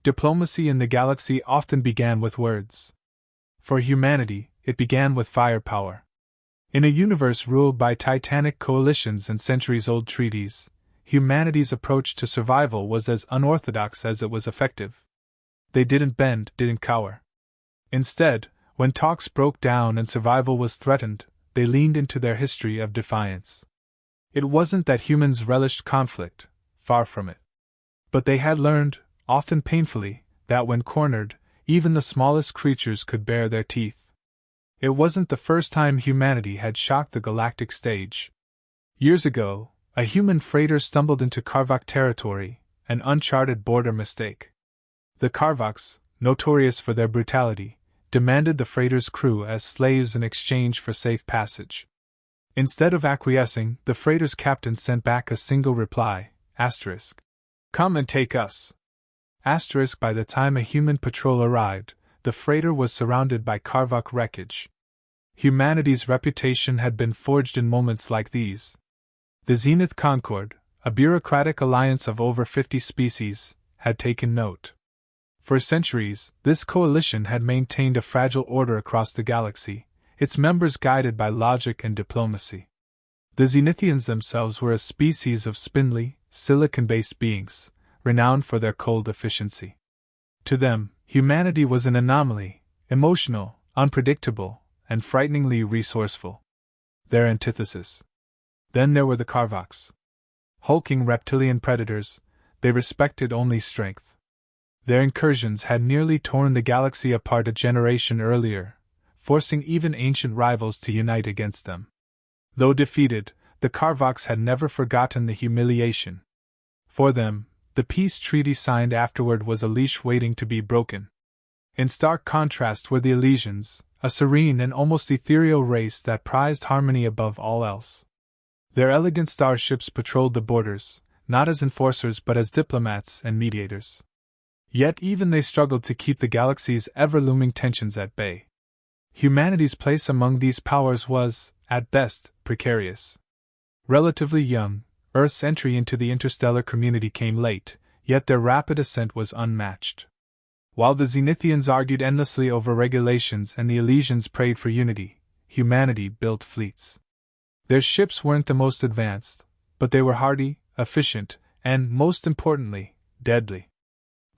Diplomacy in the galaxy often began with words. For humanity, it began with firepower. In a universe ruled by titanic coalitions and centuries-old treaties, humanity's approach to survival was as unorthodox as it was effective. They didn't bend, didn't cower. Instead, when talks broke down and survival was threatened, they leaned into their history of defiance. It wasn't that humans relished conflict, far from it. But they had learned, often painfully, that when cornered, even the smallest creatures could bare their teeth. It wasn't the first time humanity had shocked the galactic stage. Years ago, a human freighter stumbled into Karvok territory, an uncharted border mistake. The Karvoks, notorious for their brutality, demanded the freighter's crew as slaves in exchange for safe passage. Instead of acquiescing, the freighter's captain sent back a single reply, asterisk. Come and take us. Asterisk. By the time a human patrol arrived, the freighter was surrounded by Karvok wreckage. Humanity's reputation had been forged in moments like these. The Zenith Concord, a bureaucratic alliance of over 50 species, had taken note. For centuries, this coalition had maintained a fragile order across the galaxy, its members guided by logic and diplomacy. The Zenithians themselves were a species of spindly, silicon-based beings, renowned for their cold efficiency. To them, humanity was an anomaly, emotional, unpredictable, and frighteningly resourceful. Their antithesis. Then there were the Karvoks. Hulking reptilian predators, they respected only strength. Their incursions had nearly torn the galaxy apart a generation earlier, forcing even ancient rivals to unite against them. Though defeated, the Karvoks had never forgotten the humiliation. For them, the peace treaty signed afterward was a leash waiting to be broken. In stark contrast were the Elysians, a serene and almost ethereal race that prized harmony above all else. Their elegant starships patrolled the borders, not as enforcers but as diplomats and mediators. Yet even they struggled to keep the galaxy's ever-looming tensions at bay. Humanity's place among these powers was, at best, precarious. Relatively young, Earth's entry into the interstellar community came late, yet their rapid ascent was unmatched. While the Zenithians argued endlessly over regulations and the Elysians prayed for unity, humanity built fleets. Their ships weren't the most advanced, but they were hardy, efficient, and, most importantly, deadly.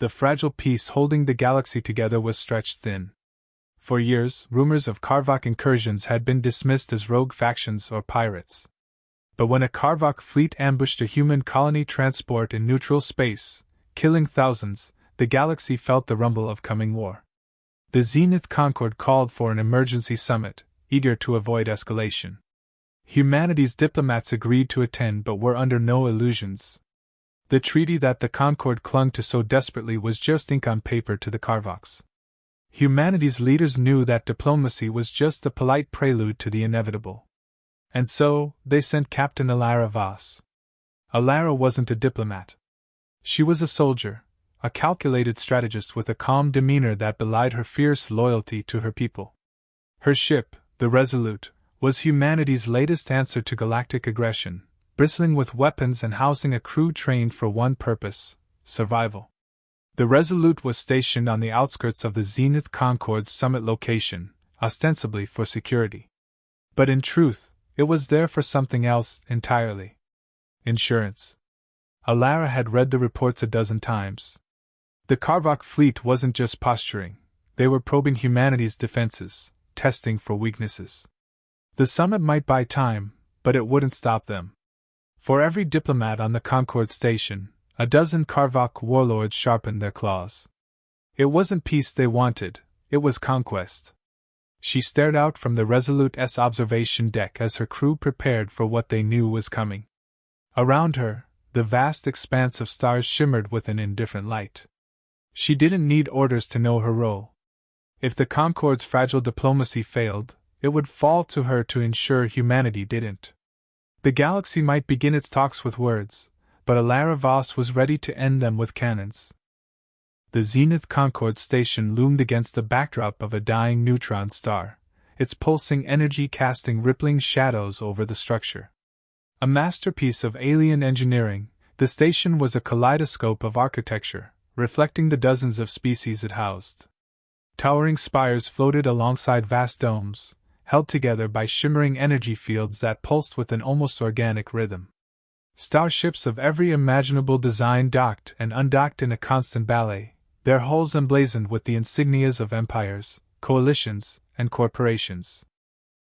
The fragile peace holding the galaxy together was stretched thin. For years, rumors of Karvok incursions had been dismissed as rogue factions or pirates. But when a Karvok fleet ambushed a human colony transport in neutral space, killing thousands, the galaxy felt the rumble of coming war. The Zenith Concord called for an emergency summit, eager to avoid escalation. Humanity's diplomats agreed to attend but were under no illusions. The treaty that the Concord clung to so desperately was just ink on paper to the Karvoks. Humanity's leaders knew that diplomacy was just a polite prelude to the inevitable. And so, they sent Captain Alara Voss. Alara wasn't a diplomat. She was a soldier, a calculated strategist with a calm demeanor that belied her fierce loyalty to her people. Her ship, the Resolute, was humanity's latest answer to galactic aggression, bristling with weapons and housing a crew trained for one purpose: survival. The Resolute was stationed on the outskirts of the Zenith Concord's summit location, ostensibly for security. But in truth, it was there for something else entirely. Insurance. Alara had read the reports a dozen times. The Karvok fleet wasn't just posturing, they were probing humanity's defenses, testing for weaknesses. The summit might buy time, but it wouldn't stop them. For every diplomat on the Concord station, a dozen Karvok warlords sharpened their claws. It wasn't peace they wanted, it was conquest. She stared out from the Resolute's observation deck as her crew prepared for what they knew was coming. Around her, the vast expanse of stars shimmered with an indifferent light. She didn't need orders to know her role. If the Concord's fragile diplomacy failed, it would fall to her to ensure humanity didn't. The galaxy might begin its talks with words, but Alara Voss was ready to end them with cannons. The Zenith Concord station loomed against the backdrop of a dying neutron star, its pulsing energy casting rippling shadows over the structure. A masterpiece of alien engineering, the station was a kaleidoscope of architecture, reflecting the dozens of species it housed. Towering spires floated alongside vast domes, held together by shimmering energy fields that pulsed with an almost organic rhythm. Starships of every imaginable design docked and undocked in a constant ballet, their hulls emblazoned with the insignias of empires, coalitions, and corporations.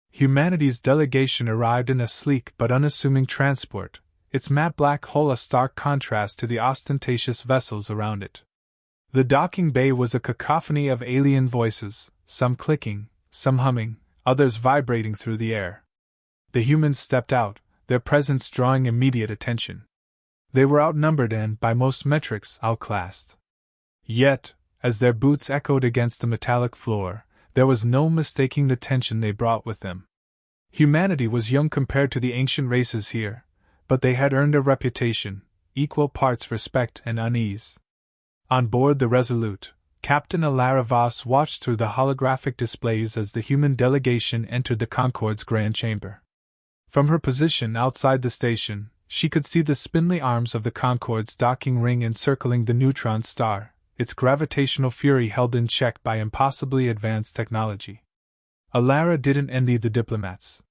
Humanity's delegation arrived in a sleek but unassuming transport, its matte black hull a stark contrast to the ostentatious vessels around it. The docking bay was a cacophony of alien voices, some clicking, some humming, others vibrating through the air. The humans stepped out, their presence drawing immediate attention. They were outnumbered and, by most metrics, outclassed. Yet, as their boots echoed against the metallic floor, there was no mistaking the tension they brought with them. Humanity was young compared to the ancient races here, but they had earned a reputation, equal parts respect and unease. On board the Resolute, Captain Alara Voss watched through the holographic displays as the human delegation entered the Concorde's grand chamber. From her position outside the station, she could see the spindly arms of the Concorde's docking ring encircling the neutron star, its gravitational fury held in check by impossibly advanced technology. Alara didn't envy the diplomats.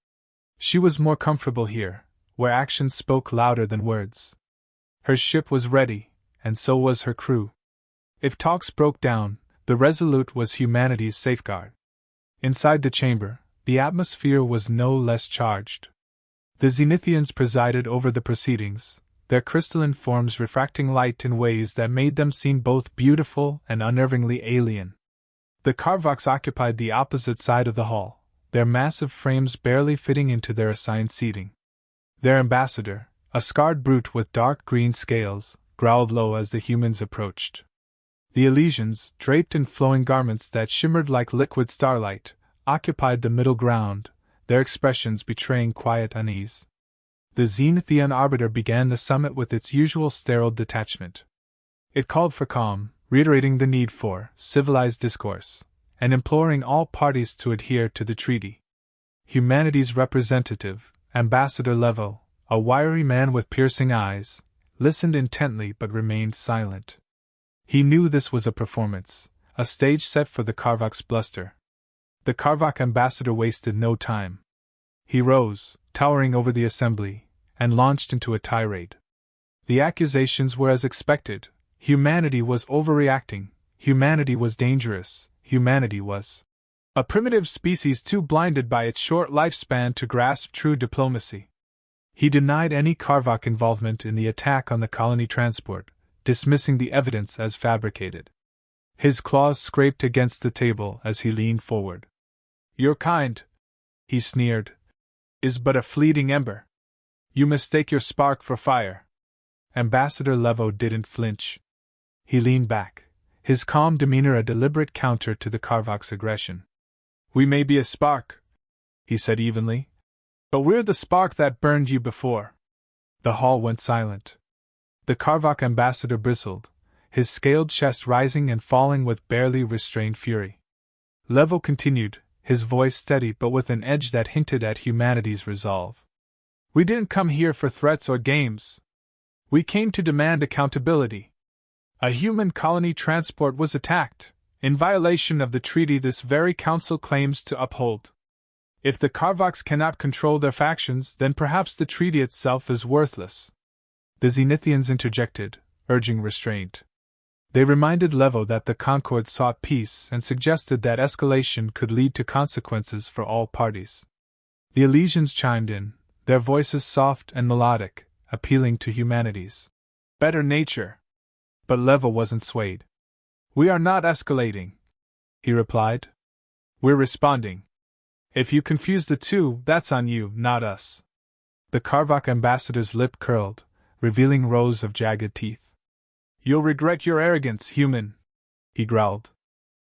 She was more comfortable here, where actions spoke louder than words. Her ship was ready, and so was her crew. If talks broke down, the Resolute was humanity's safeguard. Inside the chamber, the atmosphere was no less charged. The Zenithians presided over the proceedings, their crystalline forms refracting light in ways that made them seem both beautiful and unnervingly alien. The Karvoks occupied the opposite side of the hall, their massive frames barely fitting into their assigned seating. Their ambassador, a scarred brute with dark green scales, growled low as the humans approached. The Elysians, draped in flowing garments that shimmered like liquid starlight, occupied the middle ground, their expressions betraying quiet unease. The Zenithian arbiter began the summit with its usual sterile detachment. It called for calm, reiterating the need for civilized discourse, and imploring all parties to adhere to the treaty. Humanity's representative, Ambassador Level, a wiry man with piercing eyes, listened intently but remained silent. He knew this was a performance, a stage set for the Karvok's bluster. The Karvok ambassador wasted no time. He rose, towering over the assembly, and launched into a tirade. The accusations were as expected. Humanity was overreacting, humanity was dangerous, humanity was a primitive species too blinded by its short lifespan to grasp true diplomacy. He denied any Karvok involvement in the attack on the colony transport, dismissing the evidence as fabricated. His claws scraped against the table as he leaned forward. "Your kind," he sneered, "is but a fleeting ember. You mistake your spark for fire." Ambassador Levo didn't flinch. He leaned back, his calm demeanor a deliberate counter to the Karvok's aggression. "We may be a spark," he said evenly, "but we're the spark that burned you before." The hall went silent. The Karvok ambassador bristled, his scaled chest rising and falling with barely restrained fury. Levo continued, his voice steady but with an edge that hinted at humanity's resolve. "We didn't come here for threats or games. We came to demand accountability. A human colony transport was attacked, in violation of the treaty this very council claims to uphold. If the Karvoks cannot control their factions, then perhaps the treaty itself is worthless." The Zenithians interjected, urging restraint. They reminded Levo that the Concorde sought peace and suggested that escalation could lead to consequences for all parties. The Elysians chimed in, their voices soft and melodic, appealing to humanity's better nature. But Levo wasn't swayed. "We are not escalating," he replied. "We're responding. If you confuse the two, that's on you, not us." The Karvok ambassador's lip curled, revealing rows of jagged teeth. "You'll regret your arrogance, human," he growled.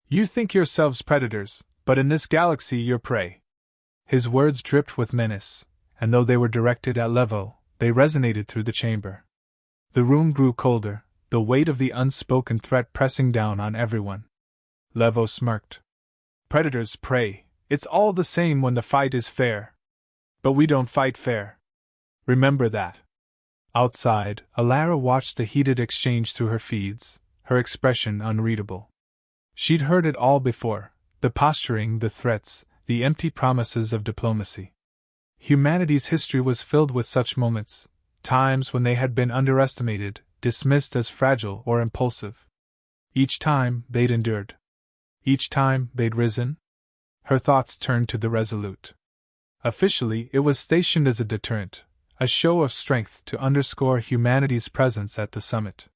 "You think yourselves predators, but in this galaxy you're prey." His words dripped with menace, and though they were directed at Levo, they resonated through the chamber. The room grew colder, the weight of the unspoken threat pressing down on everyone. Levo smirked. "Predators, prey, it's all the same when the fight is fair. But we don't fight fair. Remember that." Outside, Alara watched the heated exchange through her feeds, her expression unreadable. She'd heard it all before, the posturing, the threats, the empty promises of diplomacy. Humanity's history was filled with such moments, times when they had been underestimated, dismissed as fragile or impulsive. Each time, they'd endured. Each time, they'd risen. Her thoughts turned to the Resolute. Officially, it was stationed as a deterrent, a show of strength to underscore humanity's presence at the summit.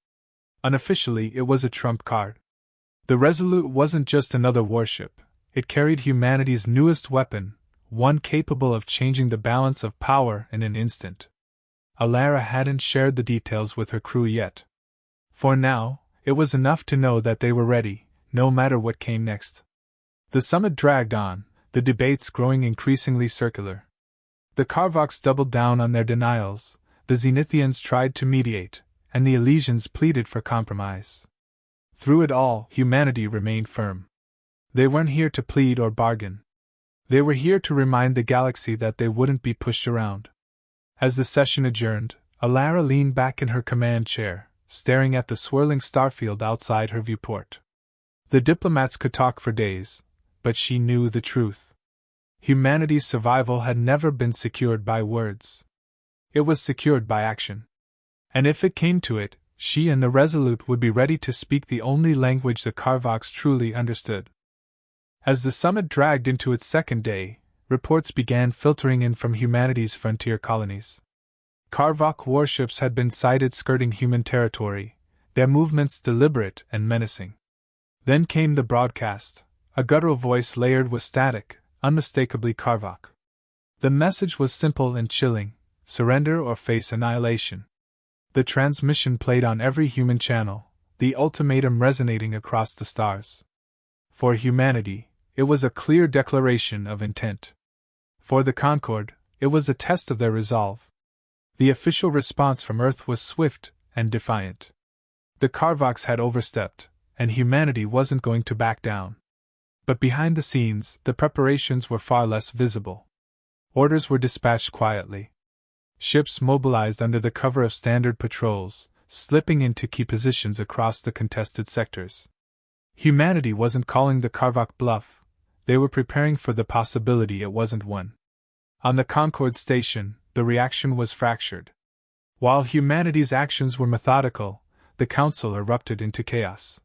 Unofficially, it was a trump card. The Resolute wasn't just another warship, it carried humanity's newest weapon, one capable of changing the balance of power in an instant. Alara hadn't shared the details with her crew yet. For now, it was enough to know that they were ready, no matter what came next. The summit dragged on, the debates growing increasingly circular. The Karvoks doubled down on their denials, the Zenithians tried to mediate, and the Elysians pleaded for compromise. Through it all, humanity remained firm. They weren't here to plead or bargain. They were here to remind the galaxy that they wouldn't be pushed around. As the session adjourned, Alara leaned back in her command chair, staring at the swirling starfield outside her viewport. The diplomats could talk for days, but she knew the truth. Humanity's survival had never been secured by words. It was secured by action. And if it came to it, she and the Resolute would be ready to speak the only language the Karvoks truly understood. As the summit dragged into its second day, reports began filtering in from humanity's frontier colonies. Karvok warships had been sighted skirting human territory, their movements deliberate and menacing. Then came the broadcast, a guttural voice layered with static, unmistakably Karvok. The message was simple and chilling: surrender or face annihilation. The transmission played on every human channel, the ultimatum resonating across the stars. For humanity, it was a clear declaration of intent. For the Concord, it was a test of their resolve. The official response from Earth was swift and defiant. The Karvoks had overstepped, and humanity wasn't going to back down. But behind the scenes, the preparations were far less visible. Orders were dispatched quietly. Ships mobilized under the cover of standard patrols, slipping into key positions across the contested sectors. Humanity wasn't calling the Karvok bluff, they were preparing for the possibility it wasn't one. On the Concord station, the reaction was fractured. While humanity's actions were methodical, the Council erupted into chaos.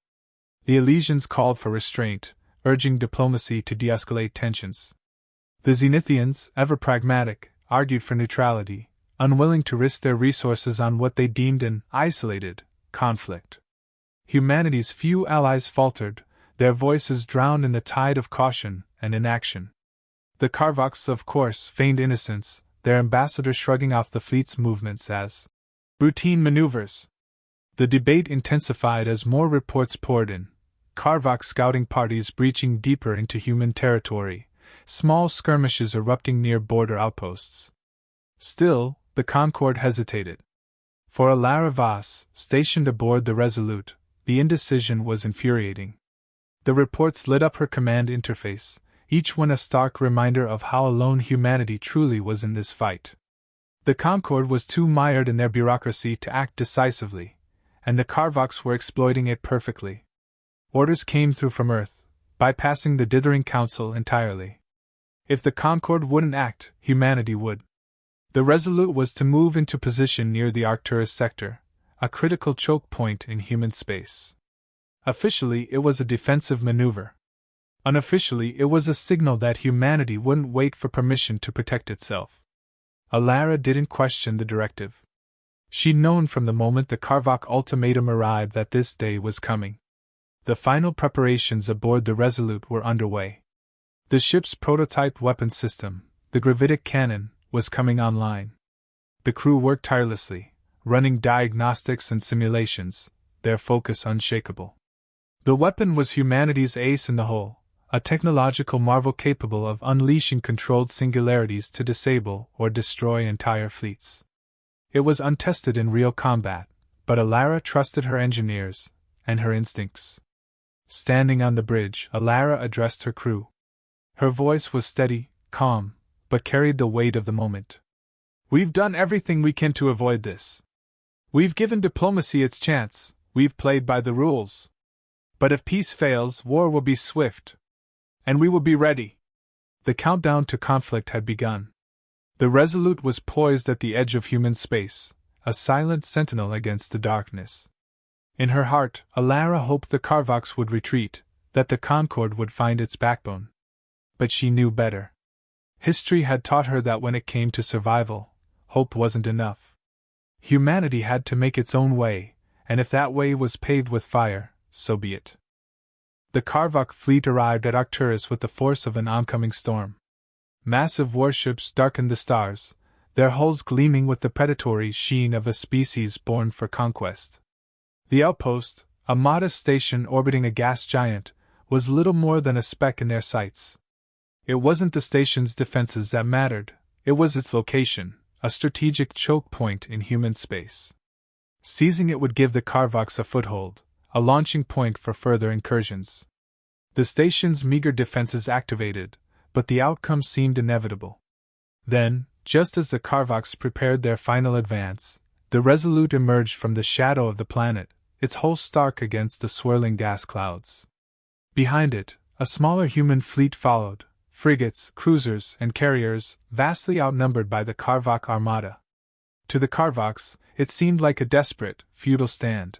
The Elysians called for restraint, urging diplomacy to de-escalate tensions. The Zenithians, ever pragmatic, argued for neutrality, unwilling to risk their resources on what they deemed an isolated conflict. Humanity's few allies faltered, their voices drowned in the tide of caution and inaction. The Karvoks, of course, feigned innocence, their ambassador shrugging off the fleet's movements as routine maneuvers. The debate intensified as more reports poured in, Karvok scouting parties breaching deeper into human territory, small skirmishes erupting near border outposts. Still, the Concord hesitated. For Alara Vaz, stationed aboard the Resolute, the indecision was infuriating. The reports lit up her command interface, each one a stark reminder of how alone humanity truly was in this fight. The Concord was too mired in their bureaucracy to act decisively, and the Karvoks were exploiting it perfectly. Orders came through from Earth, bypassing the dithering council entirely. If the Concord wouldn't act, humanity would. The Resolute was to move into position near the Arcturus sector, a critical choke point in human space. Officially, it was a defensive maneuver. Unofficially, it was a signal that humanity wouldn't wait for permission to protect itself. Alara didn't question the directive. She'd known from the moment the Karvok ultimatum arrived that this day was coming. The final preparations aboard the Resolute were underway. The ship's prototype weapon system, the gravitic cannon, was coming online. The crew worked tirelessly, running diagnostics and simulations, their focus unshakable. The weapon was humanity's ace in the hole, a technological marvel capable of unleashing controlled singularities to disable or destroy entire fleets. It was untested in real combat, but Alara trusted her engineers and her instincts. Standing on the bridge, Alara addressed her crew. Her voice was steady, calm, but carried the weight of the moment. We've done everything we can to avoid this. We've given diplomacy its chance, We've played by the rules. But if peace fails, war will be swift. And we will be ready. The countdown to conflict had begun. The Resolute was poised at the edge of human space, a silent sentinel against the darkness. In her heart, Alara hoped the Carvox would retreat, that the Concorde would find its backbone. But she knew better. History had taught her that when it came to survival, hope wasn't enough. Humanity had to make its own way, and if that way was paved with fire, so be it. The Carvox fleet arrived at Arcturus with the force of an oncoming storm. Massive warships darkened the stars, their hulls gleaming with the predatory sheen of a species born for conquest. The outpost, a modest station orbiting a gas giant, was little more than a speck in their sights. It wasn't the station's defenses that mattered, it was its location, a strategic choke point in human space. Seizing it would give the Carvox a foothold, a launching point for further incursions. The station's meager defenses activated, but the outcome seemed inevitable. Then, just as the Carvox prepared their final advance, the Resolute emerged from the shadow of the planet, its hull stark against the swirling gas clouds. Behind it, a smaller human fleet followed, frigates, cruisers, and carriers, vastly outnumbered by the Carvox armada. To the Carvox, it seemed like a desperate, futile stand.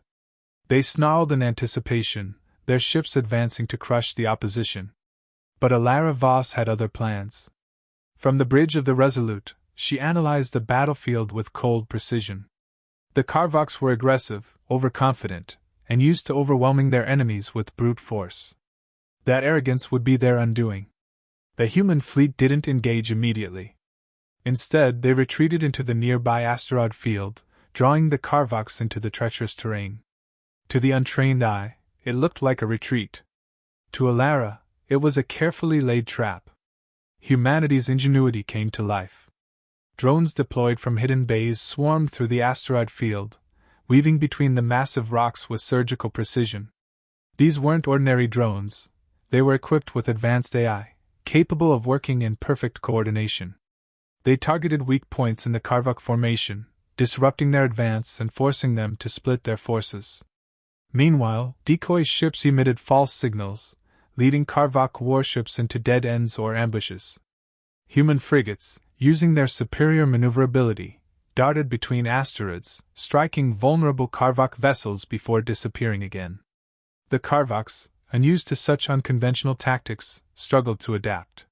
They snarled in anticipation, their ships advancing to crush the opposition. But Alara Voss had other plans. From the bridge of the Resolute, she analyzed the battlefield with cold precision. The Carvox were aggressive, overconfident, and used to overwhelming their enemies with brute force. That arrogance would be their undoing. The human fleet didn't engage immediately. Instead, they retreated into the nearby asteroid field, drawing the Carvox into the treacherous terrain. To the untrained eye, it looked like a retreat. To Alara, it was a carefully laid trap. Humanity's ingenuity came to life. Drones deployed from hidden bays swarmed through the asteroid field, weaving between the massive rocks with surgical precision. These weren't ordinary drones, they were equipped with advanced AI, capable of working in perfect coordination. They targeted weak points in the Carvox formation, disrupting their advance and forcing them to split their forces. Meanwhile, decoy ships emitted false signals, leading Carvox warships into dead ends or ambushes. Human frigates, using their superior maneuverability, darted between asteroids, striking vulnerable Carvox vessels before disappearing again. The Carvox, unused to such unconventional tactics, struggled to adapt.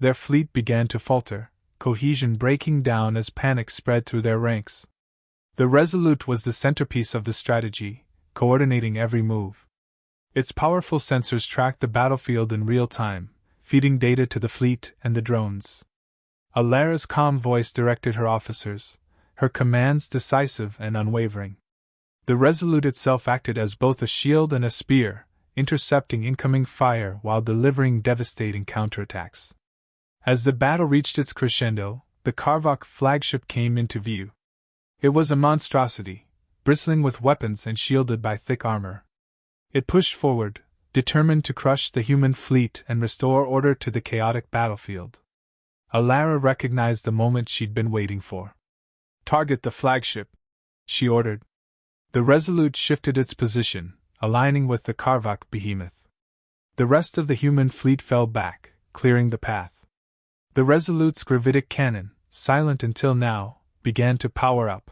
Their fleet began to falter, cohesion breaking down as panic spread through their ranks. The Resolute was the centerpiece of the strategy, coordinating every move. Its powerful sensors tracked the battlefield in real time, feeding data to the fleet and the drones. Alara's calm voice directed her officers, her commands decisive and unwavering. The Resolute itself acted as both a shield and a spear, intercepting incoming fire while delivering devastating counterattacks. As the battle reached its crescendo, the Carvox flagship came into view. It was a monstrosity, bristling with weapons and shielded by thick armor. It pushed forward, determined to crush the human fleet and restore order to the chaotic battlefield. Alara recognized the moment she'd been waiting for. "Target the flagship," she ordered. The Resolute shifted its position, aligning with the Carvox behemoth. The rest of the human fleet fell back, clearing the path. The Resolute's gravitic cannon, silent until now, began to power up.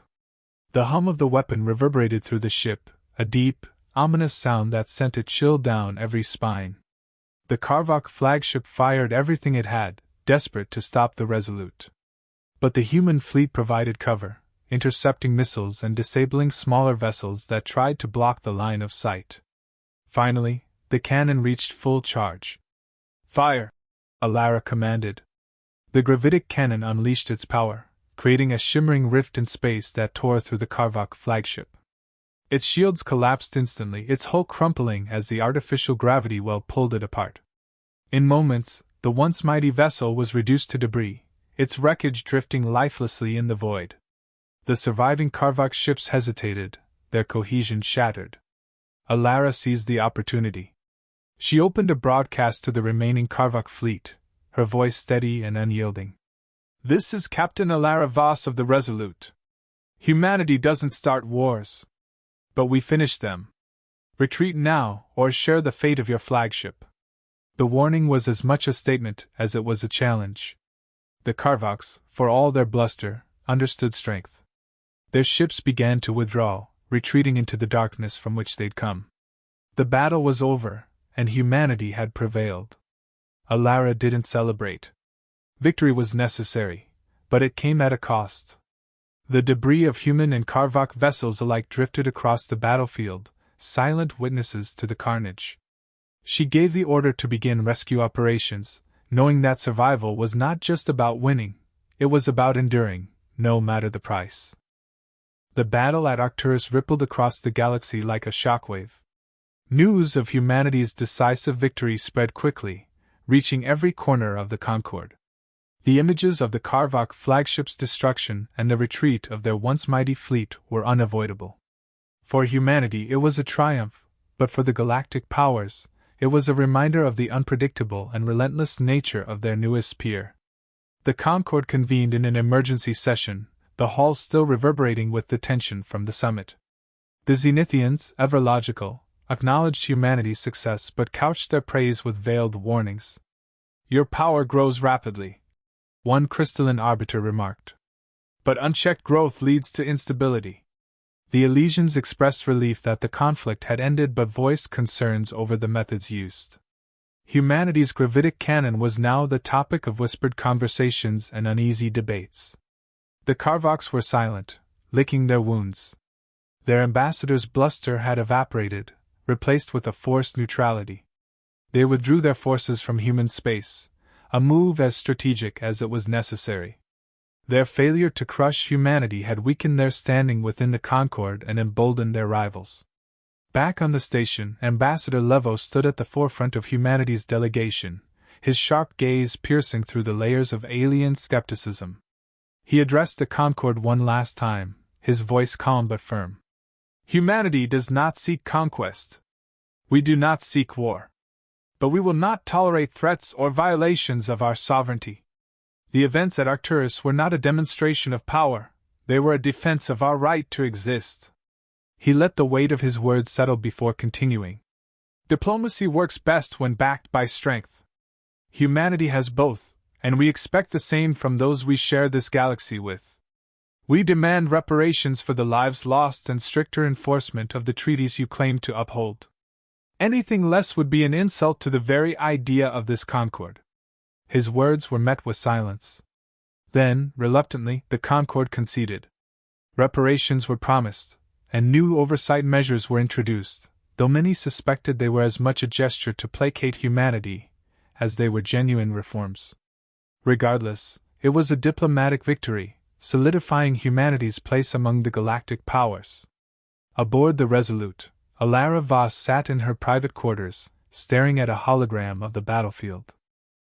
The hum of the weapon reverberated through the ship, a deep, ominous sound that sent a chill down every spine. The Carvox flagship fired everything it had, desperate to stop the Resolute. But the human fleet provided cover, intercepting missiles and disabling smaller vessels that tried to block the line of sight. Finally, the cannon reached full charge. "Fire!" Alara commanded. The gravitic cannon unleashed its power, creating a shimmering rift in space that tore through the Carvox flagship. Its shields collapsed instantly, its hull crumpling as the artificial gravity well pulled it apart. In moments, the once mighty vessel was reduced to debris, its wreckage drifting lifelessly in the void. The surviving Carvox ships hesitated, their cohesion shattered. Alara seized the opportunity. She opened a broadcast to the remaining Carvox fleet, her voice steady and unyielding. "This is Captain Alara Voss of the Resolute. Humanity doesn't start wars. But we finished them. Retreat now, or share the fate of your flagship. The warning was as much a statement as it was a challenge. The Karvaks, for all their bluster, understood strength. Their ships began to withdraw, retreating into the darkness from which they'd come. The battle was over, and humanity had prevailed. Alara didn't celebrate. Victory was necessary, but it came at a cost. The debris of human and Karvak vessels alike drifted across the battlefield, silent witnesses to the carnage. She gave the order to begin rescue operations, knowing that survival was not just about winning, it was about enduring, no matter the price. The battle at Arcturus rippled across the galaxy like a shockwave. News of humanity's decisive victory spread quickly, reaching every corner of the Concord. The images of the Karvak flagship's destruction and the retreat of their once mighty fleet were unavoidable. For humanity it was a triumph, but for the galactic powers, it was a reminder of the unpredictable and relentless nature of their newest peer. The Concord convened in an emergency session, the hall still reverberating with the tension from the summit. The Zenithians, ever logical, acknowledged humanity's success but couched their praise with veiled warnings. Your power grows rapidly, one crystalline arbiter remarked. But unchecked growth leads to instability. The Elysians expressed relief that the conflict had ended but voiced concerns over the methods used. Humanity's gravitic cannon was now the topic of whispered conversations and uneasy debates. The Karvaks were silent, licking their wounds. Their ambassador's bluster had evaporated, replaced with a forced neutrality. They withdrew their forces from human space, a move as strategic as it was necessary. Their failure to crush humanity had weakened their standing within the Concord and emboldened their rivals. Back on the station, Ambassador Levo stood at the forefront of humanity's delegation, his sharp gaze piercing through the layers of alien skepticism. He addressed the Concord one last time, his voice calm but firm. Humanity does not seek conquest. We do not seek war. But we will not tolerate threats or violations of our sovereignty. The events at Arcturus were not a demonstration of power, they were a defense of our right to exist. He let the weight of his words settle before continuing. Diplomacy works best when backed by strength. Humanity has both, and we expect the same from those we share this galaxy with. We demand reparations for the lives lost and stricter enforcement of the treaties you claim to uphold. Anything less would be an insult to the very idea of this Concord. His words were met with silence. Then, reluctantly, the Concord conceded. Reparations were promised, and new oversight measures were introduced, though many suspected they were as much a gesture to placate humanity as they were genuine reforms. Regardless, it was a diplomatic victory, solidifying humanity's place among the galactic powers. Aboard the Resolute, Alara Voss sat in her private quarters, staring at a hologram of the battlefield.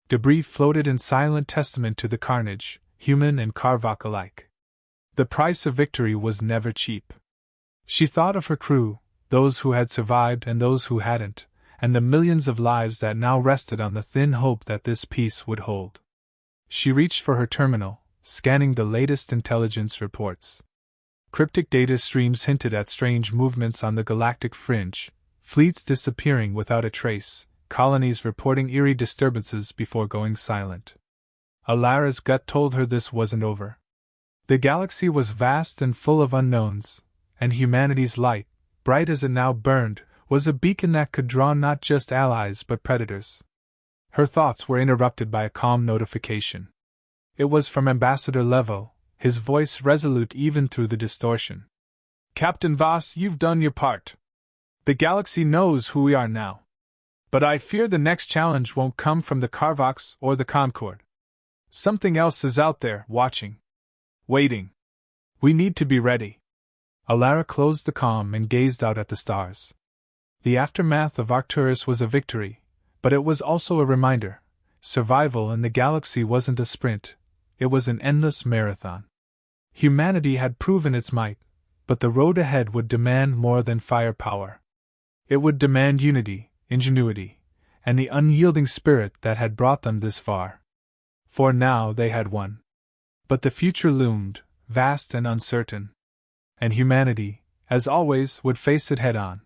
Debris floated in silent testament to the carnage, human and Karvak alike. The price of victory was never cheap. She thought of her crew, those who had survived and those who hadn't, and the millions of lives that now rested on the thin hope that this peace would hold. She reached for her terminal, scanning the latest intelligence reports. Cryptic data streams hinted at strange movements on the galactic fringe, fleets disappearing without a trace, colonies reporting eerie disturbances before going silent. Alara's gut told her this wasn't over. The galaxy was vast and full of unknowns, and humanity's light, bright as it now burned, was a beacon that could draw not just allies but predators. Her thoughts were interrupted by a calm notification. It was from Ambassador Levo, his voice resolute even through the distortion. Captain Voss, you've done your part. The galaxy knows who we are now. But I fear the next challenge won't come from the Karvaks or the Concord. Something else is out there, watching. Waiting. We need to be ready. Alara closed the comm and gazed out at the stars. The aftermath of Arcturus was a victory, but it was also a reminder. Survival in the galaxy wasn't a sprint, it was an endless marathon. Humanity had proven its might, but the road ahead would demand more than firepower. It would demand unity, ingenuity, and the unyielding spirit that had brought them this far. For now they had won. But the future loomed, vast and uncertain. And humanity, as always, would face it head on.